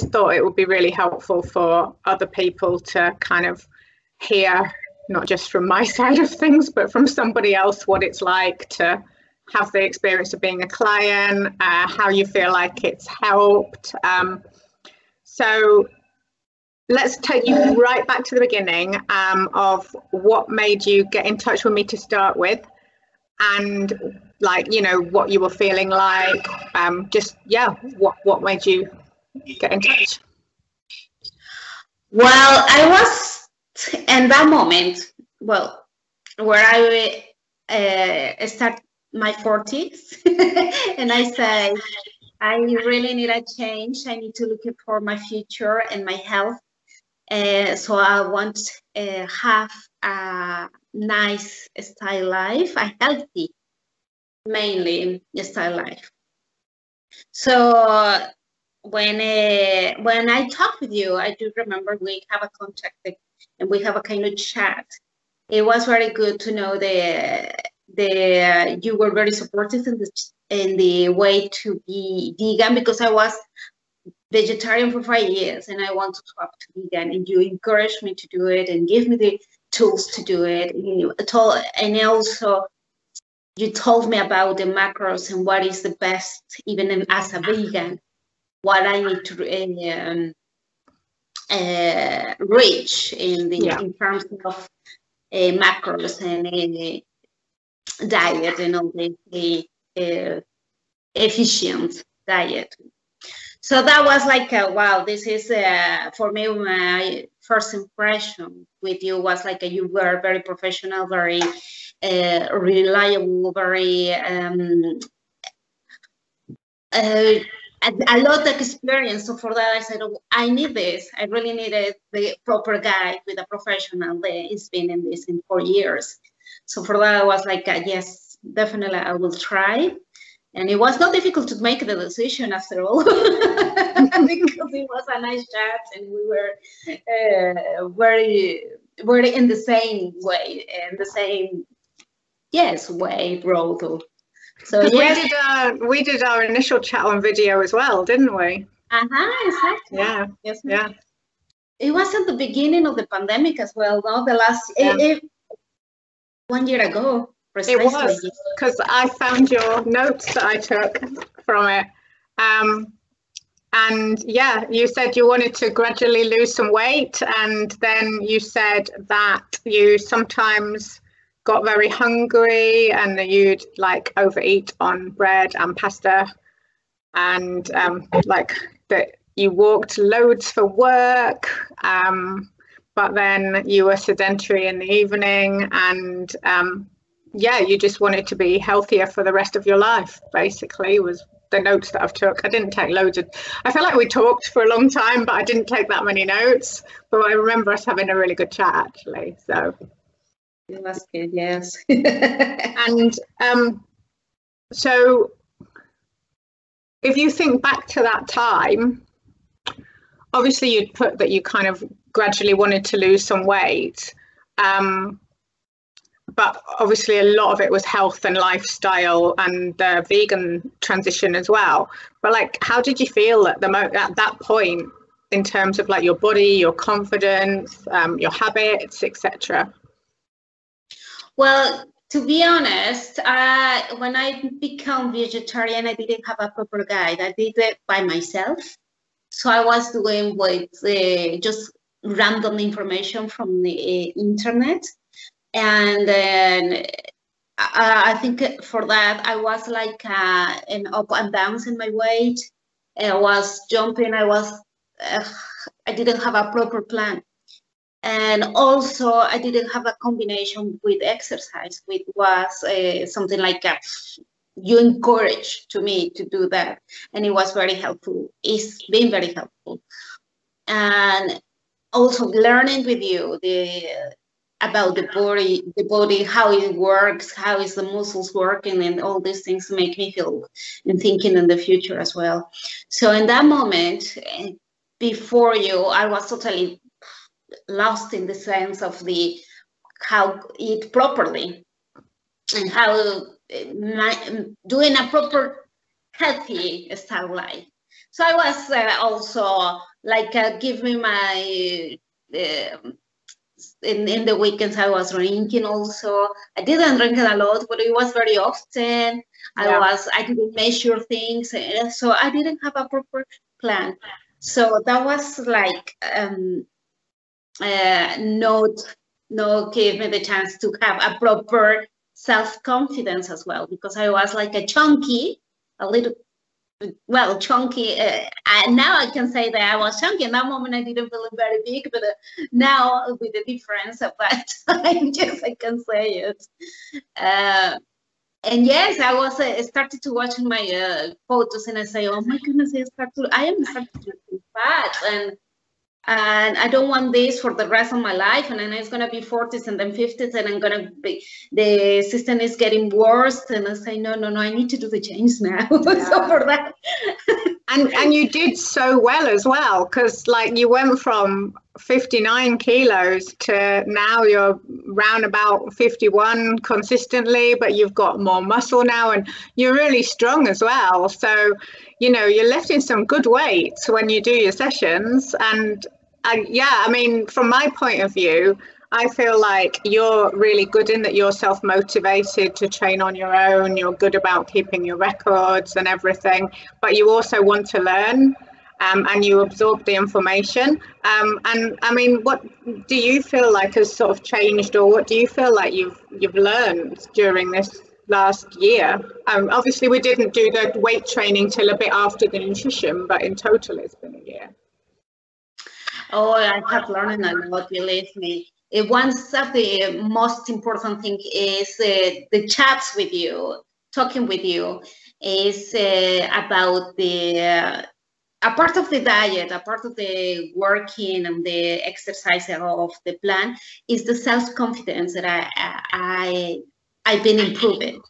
just thought it would be really helpful for other people to kind of hear, not just from my side of things, but from somebody else, what it's like to have the experience of being a client, how you feel like it's helped. So let's take you right back to the beginning of what made you get in touch with me to start with, and like, you know, what you were feeling like, what made you get in touch? Well, I was in that moment, well, where I start my 40s and I say, I really need a change. I need to look for my future and my health. So I want to have a nice style life, a healthy, mainly style life. So when I talk with you, I do remember we have a contact and we have a kind of chat. It was very good to know you were very supportive in the way to be vegan, because I was vegetarian for 5 years and I want to swap to vegan, and you encouraged me to do it and give me the tools to do it. And also you told me about the macros and what is the best, even as a vegan, what I need to reach in terms of macros and diet and all the efficient diet. So that was like, wow, this is, for me, my first impression with you was like, you were very professional, very reliable, very, a lot of experience. So for that, I said, oh, I need this. I really needed the proper guide with a professional that has been in this in 4 years. So for that, I was like, yes, definitely, I will try. And it was not difficult to make the decision after all, because it was a nice chat and we were very in the same way, and the same, way, road. So yes. We did our initial chat on video as well, didn't we? Exactly. Yeah. Yes. Yeah. It was at the beginning of the pandemic as well, no? The last 1 year ago. Precisely. It was, because I found your notes that I took from it. And yeah, you said you wanted to gradually lose some weight, and then you said that you sometimes got very hungry and you'd like overeat on bread and pasta, and like that you walked loads for work, but then you were sedentary in the evening, and you just wanted to be healthier for the rest of your life, basically, was the notes that I've took. I didn't take loads of, I feel like we talked for a long time, but I didn't take that many notes, but I remember us having a really good chat, actually. So it was good, yes. And so if you think back to that time, obviously you'd put that you kind of gradually wanted to lose some weight, but obviously a lot of it was health and lifestyle and the vegan transition as well. But like, how did you feel at that point in terms of like your body, your confidence, your habits, etc.? Well, to be honest, when I became vegetarian, I didn't have a proper guide. I did it by myself. So I was doing with just random information from the internet. And then I think for that, I was like in up and downs in my weight. I was jumping. I didn't have a proper plan. And also, I didn't have a combination with exercise, which was something like you encouraged to me to do that. And it was very helpful. It's been very helpful. And also learning with you about the body, how it works, how is the muscles working, and all these things make me feel and thinking in the future as well. So in that moment, before you, I was totally lost in the sense of how eat properly and how doing a proper healthy style life. So I was also like, give me my, in the weekends I was drinking also. I didn't drink a lot, but it was very often. Yeah. I didn't measure things, so I didn't have a proper plan. So that was like, not give me the chance to have a proper self-confidence as well, because I was like a chunky, a little, well, chunky. And now I can say that I was chunky. In that moment, I didn't feel very big, but now with the difference of that time, yes, I can say it. And yes, I was started to watch my photos, and I say, oh my goodness, I am starting to feel fat, and I don't want this for the rest of my life. And then it's going to be 40s and then 50s, and I'm going to be, the system is getting worse. And I say, no, I need to do the change now. Yeah. So for that. And you did so well as well, because like you went from 59 kilos to now you're round about 51 consistently, but you've got more muscle now and you're really strong as well. So, you know, you're lifting some good weights when you do your sessions. And yeah, I mean, from my point of view, I feel like you're really good in that you're self-motivated to train on your own. You're good about keeping your records and everything, but you also want to learn, and you absorb the information. And I mean, what do you feel like has sort of changed, or what do you feel like you've learned during this last year? Obviously, we didn't do the weight training till a bit after the nutrition, but in total, it's been a year. Oh, I have learned a lot, believe me. One of the most important thing is the chats with you, talking with you, is about the a part of the diet, a part of the working and the exercise of the plan is the self-confidence that I've been improving.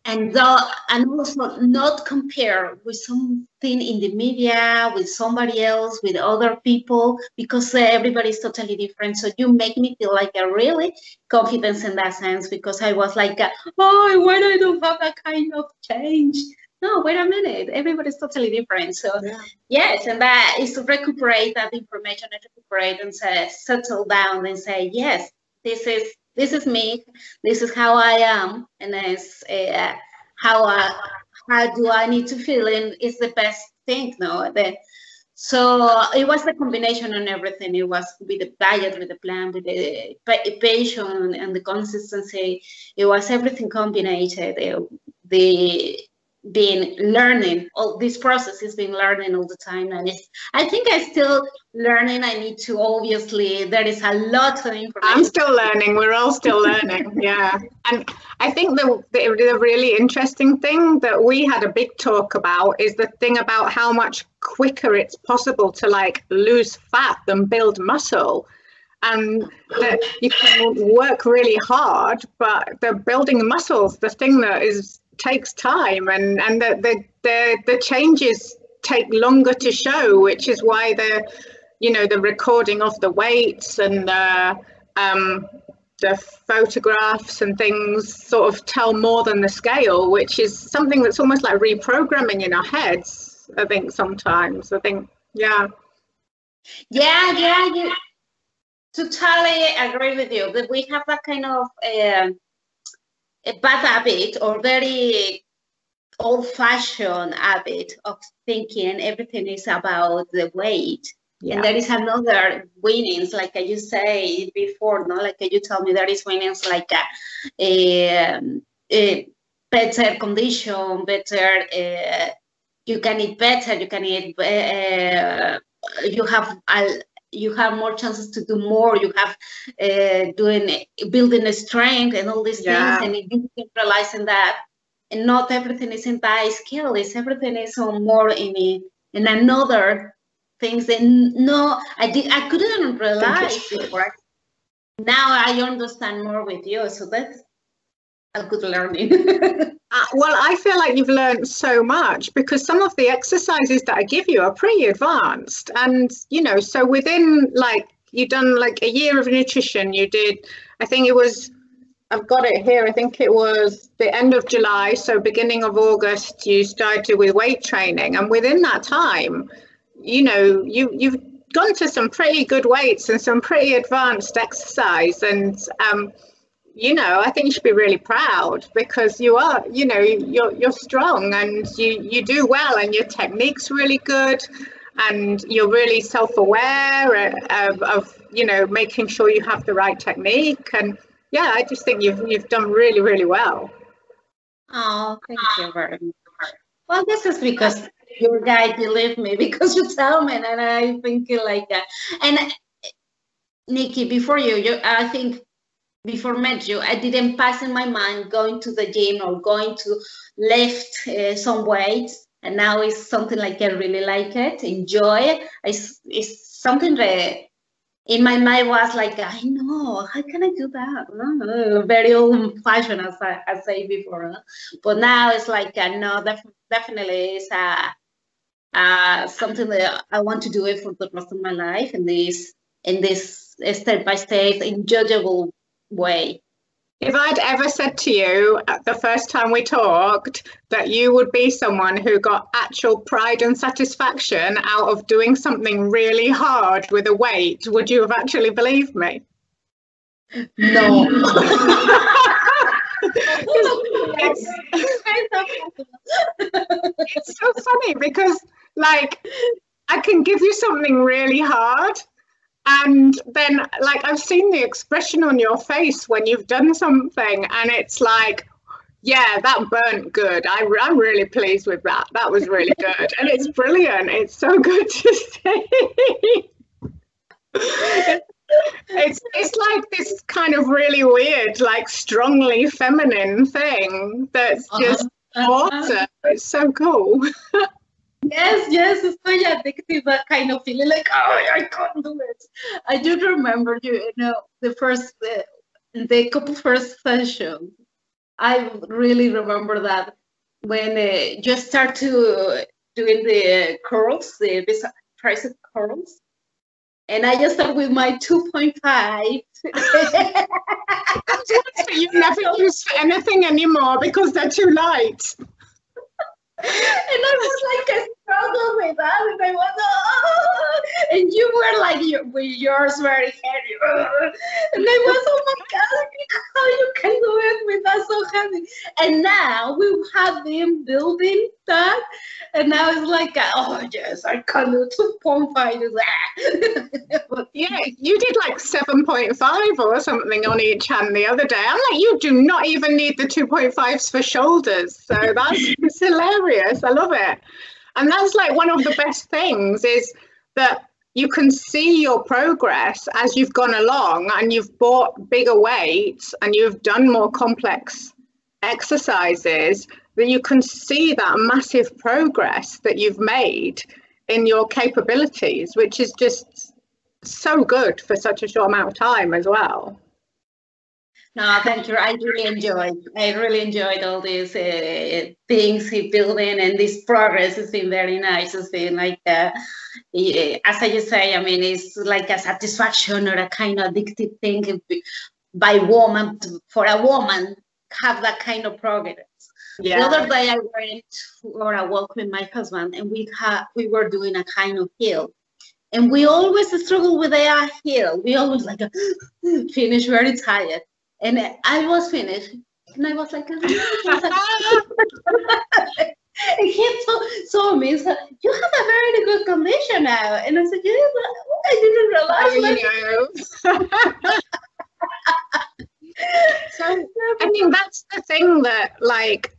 And also not compare with something in the media, with somebody else, with other people, because everybody's totally different. So you make me feel like a really confidence in that sense, because I was like, oh, why I don't have that kind of change? No, wait a minute, everybody's totally different. So yeah. Yes, and that is to recuperate that information and recuperate and settle down and say, yes, this is me, this is how I am, and it's how do I need to feel, and it's the best thing, no? So it was the combination and everything. It was with the diet, with the plan, with the patient and the consistency. It was everything combined. Been learning, all this process has been learning all the time, and I think I'm still learning. I need to, obviously, there is a lot of information. I'm still learning, we're all still learning. Yeah. And I think the really interesting thing that we had a big talk about is the thing about how much quicker it's possible to like lose fat than build muscle. And that you can work really hard, but the building muscles, the thing that takes time, and the changes take longer to show, which is why the recording of the weights and the photographs and things sort of tell more than the scale, which is something that's almost like reprogramming in our heads, I think sometimes. Yeah, you totally agree with you that we have that kind of a bad habit or very old-fashioned habit of thinking everything is about the weight. Yeah. And there is another winnings, like you say before, no? Like you told me, there is winnings like a better condition, better, you can eat better, you can eat, you have more chances to do more. You have building a strength and all these things, and you keep realizing that, and not everything is in that skill. It's everything is on more in another things. And no, I couldn't realize before. Now I understand more with you, so that's a good learning. Well, I feel like you've learned so much, because some of the exercises that I give you are pretty advanced. And, so within, like, you've done like a year of nutrition, you did, I think it was I've got it here. I think it was the end of July, so beginning of August, you started with weight training, and within that time, you know, you've gone to some pretty good weights and some pretty advanced exercise, and you know, I think you should be really proud, because you are, you know, you're strong, and you do well, and your technique's really good, and you're really self-aware of you know, making sure you have the right technique. And yeah, I just think you've done really, really well. Oh, thank you very much. Well, this is because your guy believed me, because you tell me, and I think like that. And Nikki, before I think before met you, I didn't pass in my mind going to the gym or going to lift some weights. And now it's something like I really like it, enjoy. It's something that in my mind was like, I know, how can I do that? Very old-fashioned, as I said before. But now it's like, no, definitely it's something that I want to do it for the rest of my life in this step-by-step, enjoyable way. If I'd ever said to you the first time we talked that you would be someone who got actual pride and satisfaction out of doing something really hard with a weight, would you have actually believed me? No. It's so funny, because like I can give you something really hard, and then like I've seen the expression on your face when you've done something, and it's like, yeah, that burnt good. I'm really pleased with that. That was really good. And it's brilliant. It's so good to see. It's like this kind of really weird, like strongly feminine thing that's just awesome. It's so cool. Yes, it's so addictive, that kind of feeling like, oh, I can't do it. I do remember, you know, the couple first sessions. I really remember that when you start to doing the curls, the tricep curls, and I just start with my 2.5. You never use for anything anymore because they're too light. And I was like, I struggled with that, and I was, oh, and you were like, with yours very heavy, and I was, oh my God, how you can do it with that so heavy? And now we have been building that, and now it's like, oh yes, I can do 2.5. Yeah, you did like 7.5 or something on each hand the other day. I'm like, you do not even need the 2.5s for shoulders. So that's hilarious. I love it. And that's like one of the best things, is that you can see your progress as you've gone along, and you've bought bigger weights and you've done more complex exercises, that you can see that massive progress that you've made in your capabilities, which is just so good for such a short amount of time as well. No, thank you. I really enjoyed all these things he building, and this progress has been very nice. It's been like, as I just say, I mean, it's like a satisfaction or a kind of addictive thing for a woman have that kind of progress. Yeah. The other day I went for a walk with my husband, and we were doing a kind of hill. And we always struggle with a hill. We always like finish very tired. And I was finished, and I was like, and he saw me and said, you have a very good condition now. And I said, yeah, but I didn't realize. So I think that's the thing, that like,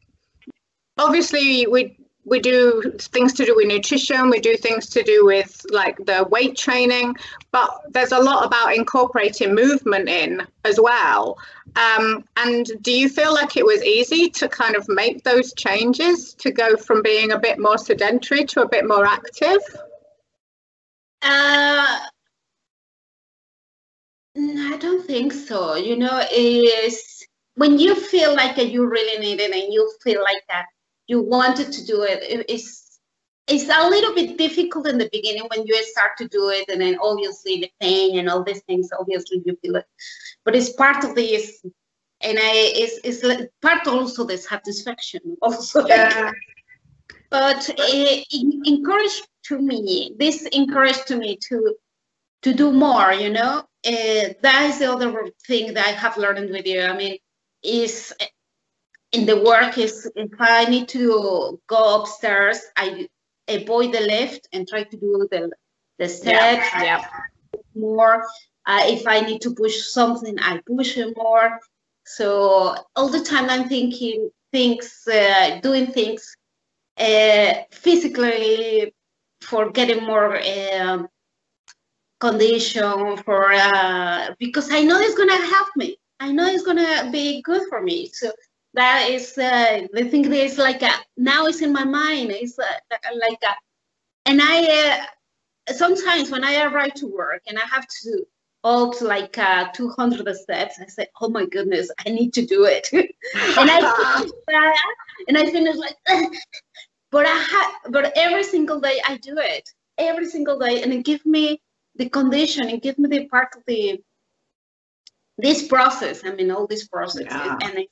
obviously we do things to do with nutrition, we do things to do with like the weight training, but there's a lot about incorporating movement in as well. And do you feel like it was easy to kind of make those changes, to go from being a bit more sedentary to a bit more active? I don't think so. You know, is when you feel like you really need it, and you feel like that you wanted to do it, it's a little bit difficult in the beginning when you start to do it, and then obviously the pain and all these things, obviously you feel it, but it's part of this and it's like part also the satisfaction also. Yeah. But this encouraged me to do more, you know. That is the other thing that I have learned with you. I mean, is in the work is if I need to go upstairs, I avoid the lift and try to do the steps more. If I need to push something, I push it more. So all the time I'm thinking things, doing things physically for getting more condition for because I know it's gonna help me. I know it's gonna be good for me. So that is the thing that is like now it's in my mind. It's and I sometimes when I arrive to work and I have to walk like 200 steps, I say, oh my goodness, I need to do it. and I finish like but every single day I do it. Every single day, and it gives me the condition, it gives me the part of this process. I mean, all this process, and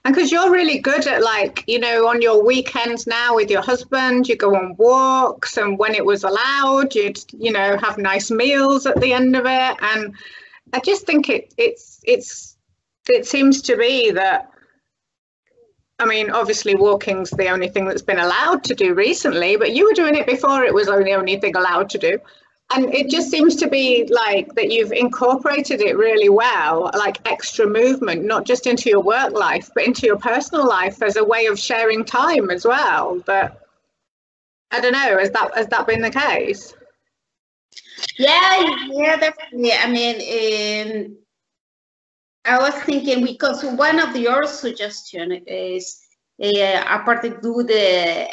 because you're really good at, like, you know, on your weekends now with your husband, you go on walks, and when it was allowed, you'd, you know, have nice meals at the end of it. And I just think it seems to be that, I mean, obviously walking's the only thing that's been allowed to do recently, but you were doing it before it was the only thing allowed to do. And it just seems to be like that you've incorporated it really well, like extra movement, not just into your work life, but into your personal life as a way of sharing time as well. But I don't know, has that been the case? Yeah, definitely. I mean, I was thinking, because one of your suggestions is apart to do the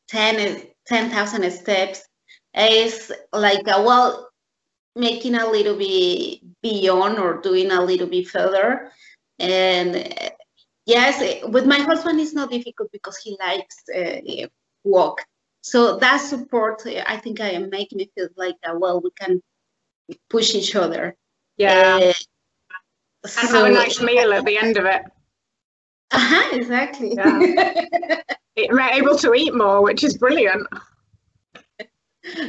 10,000 steps, is like making a little bit beyond or doing a little bit further. And yes, with my husband it's not difficult because he likes walk. So that support, I think I am making it feel like we can push each other. Yeah. And have a nice meal at the end of it. Exactly. Yeah. We're able to eat more, which is brilliant.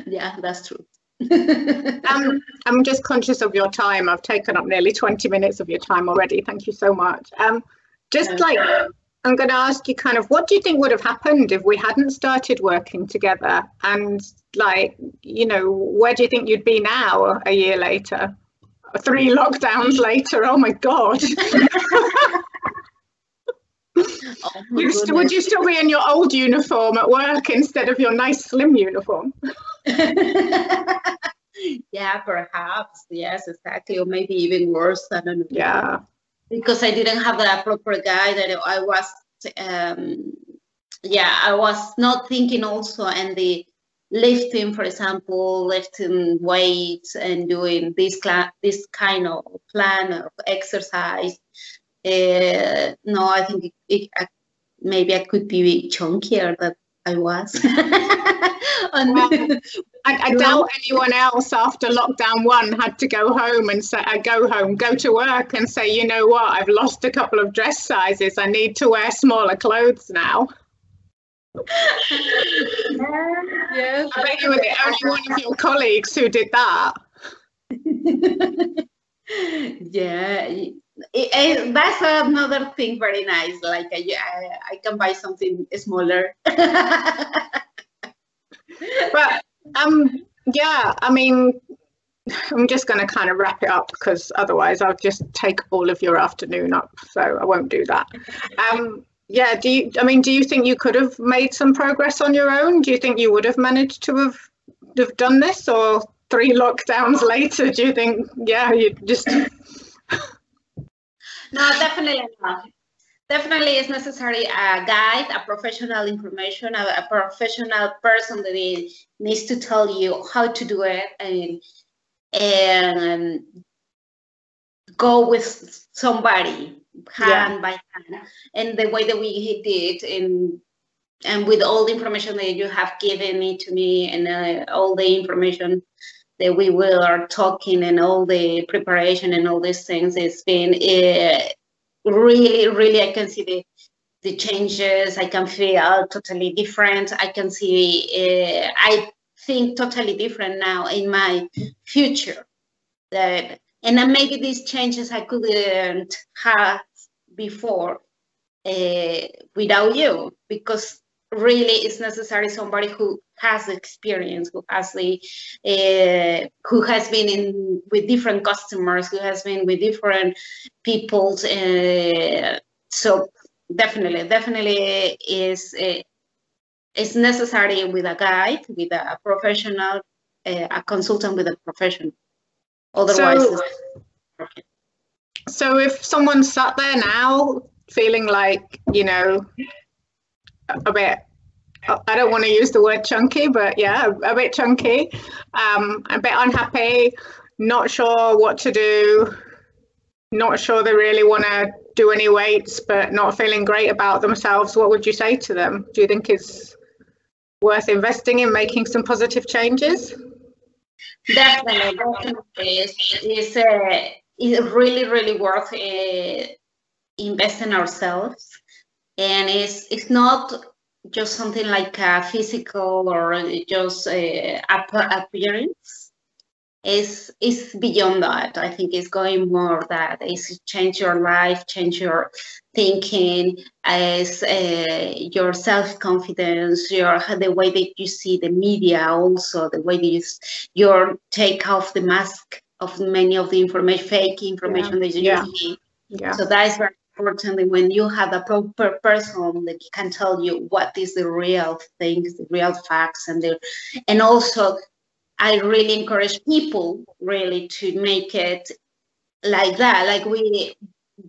Yeah, that's true. I'm just conscious of your time. I've taken up nearly 20 minutes of your time already. Thank you so much. I'm going to ask you kind of, what do you think would have happened if we hadn't started working together? And, like, you know, where do you think you'd be now a year later? 3 lockdowns later? Oh my God. Would you still be in your old uniform at work instead of your nice slim uniform? Yeah, perhaps. Yes, exactly. Or maybe even worse. I don't know. Yeah. Because I didn't have that proper guide that I was, I was not thinking also, and the lifting, for example, lifting weights and doing this kind of plan of exercise. No, I think maybe I could be chunkier than I was. I doubt anyone else after lockdown 1 had to go home and say, go to work and say, you know what, I've lost a couple of dress sizes. I need to wear smaller clothes now. Yes. I bet you were the only one of your colleagues who did that. Yeah. That's another thing very nice. Like I can buy something smaller. But yeah, I mean, I'm just going to kind of wrap it up because otherwise I'll just take all of your afternoon up. So I won't do that. Yeah. Do you think you could have made some progress on your own? Do you think you would have managed to have done this, or 3 lockdowns later? Do you think, you just? No, definitely not. Definitely it's necessary a guide, a professional information, a professional person that needs to tell you how to do it, and go with somebody hand by hand. And the way that we did, and with all the information that you have given to me, and all the information that we are talking, and all the preparation and all these things, it's been really I can see the changes. I can feel totally different. I can see, I think totally different now in my future. And then maybe these changes I couldn't have before without you, because really it's necessary somebody who has experience, who has who has been in with different customers, who has been with different peoples. So definitely is it's necessary with a guide, with a professional, a consultant with a professional. Otherwise, so if someone sat there now feeling like, you know, a bit, I don't want to use the word chunky, but yeah, a bit chunky, a bit unhappy, not sure what to do, not sure they really want to do any weights, but not feeling great about themselves, what would you say to them? Do you think it's worth investing in making some positive changes? Definitely, it's really worth investing ourselves, and it's not just something like a physical or just appearance. It's beyond that. I think it's going more that it's change your life, change your thinking, as your self-confidence, the way that you see the media, also the way that you take off the mask of many of the information, fake information that you see. Yeah. So that is very important when you have a proper person that can tell you what is the real things, the real facts, and also I really encourage people really to make it like that, like we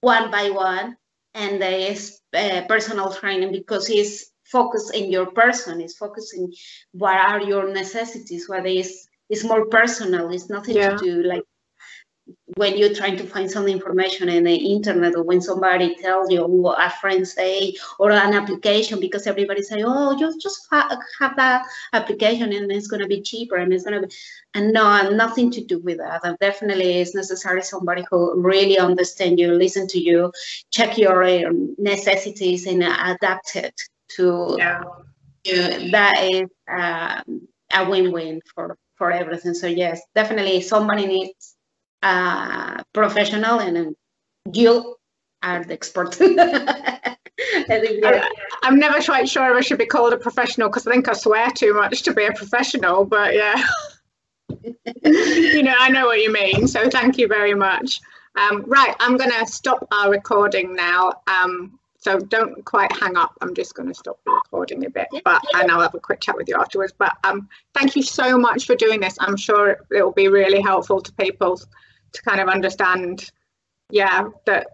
one by one, and there is personal training, because it's focused in your person, it's focusing what are your necessities, what is more personal. It's nothing to do like when you're trying to find some information in the internet, or when somebody tells you what a friend say, or an application, because everybody say, oh, you just have that application and it's going to be cheaper, and it's going to be, and no, nothing to do with that. And definitely it's necessary somebody who really understand you, listen to you, check your necessities, and adapt it to that is a win-win for everything. So yes, definitely somebody needs professional, and you are the expert. I'm never quite sure if I should be called a professional, because I think I swear too much to be a professional, but yeah. You know, I know what you mean, so thank you very much. Right, I'm going to stop our recording now, so don't quite hang up. I'm just going to stop the recording a bit, and I'll have a quick chat with you afterwards. But thank you so much for doing this. I'm sure it will be really helpful to people to kind of understand, that,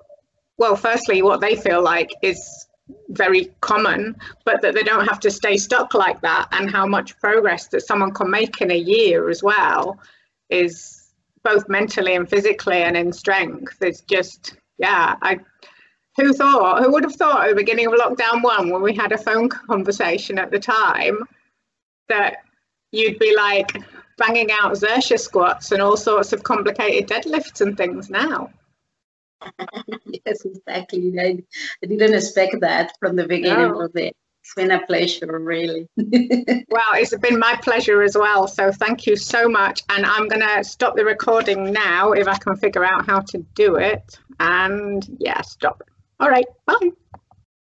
well, firstly, what they feel like is very common, but that they don't have to stay stuck like that, and how much progress that someone can make in a year as well is both mentally and physically and in strength. It's just, who would have thought at the beginning of lockdown 1, when we had a phone conversation at the time, that you'd be like banging out Xerxes squats and all sorts of complicated deadlifts and things now. Yes, exactly. I didn't expect that from the beginning of it. It's been a pleasure, really. Well, it's been my pleasure as well. So thank you so much. And I'm going to stop the recording now if I can figure out how to do it. And stop. All right. Bye.